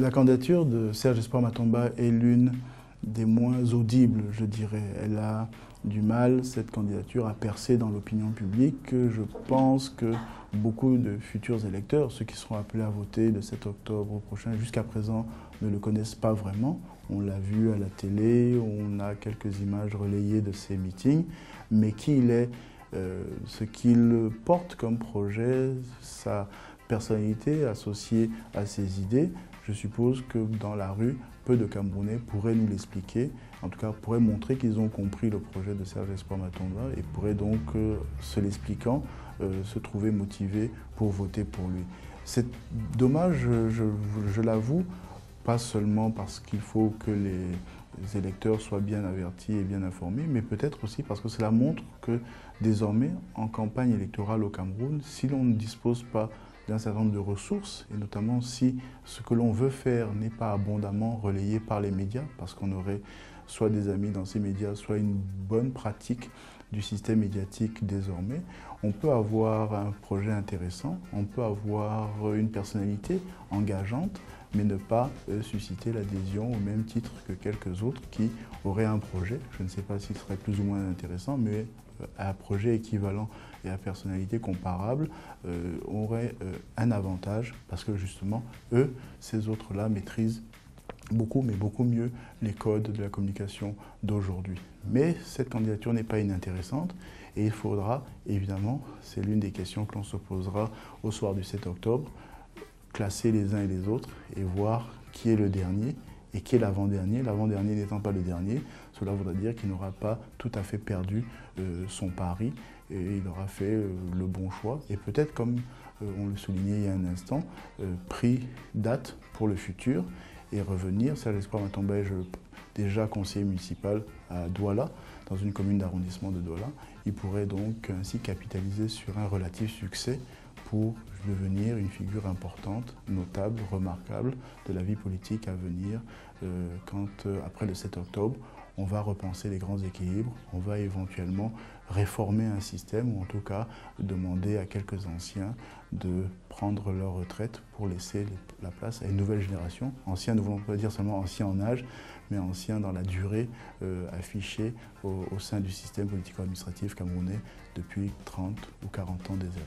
La candidature de Serge Espoir Matomba est l'une des moins audibles, je dirais. Elle a du mal, cette candidature, à percer dans l'opinion publique. Je pense que beaucoup de futurs électeurs, ceux qui seront appelés à voter le 7 octobre prochain, jusqu'à présent, ne le connaissent pas vraiment. On l'a vu à la télé, on a quelques images relayées de ses meetings, mais qui il est, ce qu'il porte comme projet, sa personnalité associée à ses idées, je suppose que dans la rue, peu de Camerounais pourraient nous l'expliquer, en tout cas pourraient montrer qu'ils ont compris le projet de Serge Espoir Matomba et pourraient donc, se l'expliquant, se trouver motivés pour voter pour lui. C'est dommage, je l'avoue, pas seulement parce qu'il faut que les électeurs soient bien avertis et bien informés, mais peut-être aussi parce que cela montre que désormais, en campagne électorale au Cameroun, si l'on ne dispose pas d'un certain nombre de ressources, et notamment si ce que l'on veut faire n'est pas abondamment relayé par les médias, parce qu'on aurait soit des amis dans ces médias, soit une bonne pratique du système médiatique désormais, on peut avoir un projet intéressant, on peut avoir une personnalité engageante, mais ne pas susciter l'adhésion au même titre que quelques autres qui auraient un projet. Je ne sais pas s'il serait plus ou moins intéressant, mais un projet équivalent et à personnalité comparable aurait un avantage parce que justement, eux, ces autres-là maîtrisent beaucoup, mais beaucoup mieux les codes de la communication d'aujourd'hui. Mais cette candidature n'est pas inintéressante et il faudra, évidemment, c'est l'une des questions que l'on se posera au soir du 7 octobre, classer les uns et les autres et voir qui est le dernier et qui est l'avant-dernier. L'avant-dernier n'étant pas le dernier, cela voudrait dire qu'il n'aura pas tout à fait perdu son pari et il aura fait le bon choix. Et peut-être, comme on le soulignait il y a un instant, pris date pour le futur et revenir. Serge Espoir Matomba est déjà conseiller municipal à Douala, dans une commune d'arrondissement de Douala. Il pourrait donc ainsi capitaliser sur un relatif succès pour devenir une figure importante, notable, remarquable de la vie politique à venir quand, après le 7 octobre, on va repenser les grands équilibres, on va éventuellement réformer un système ou en tout cas demander à quelques anciens de prendre leur retraite pour laisser la place à une nouvelle génération. Anciens, ne voulons pas dire seulement anciens en âge, mais anciens dans la durée affichée au sein du système politico-administratif camerounais depuis 30 ou 40 ans déjà.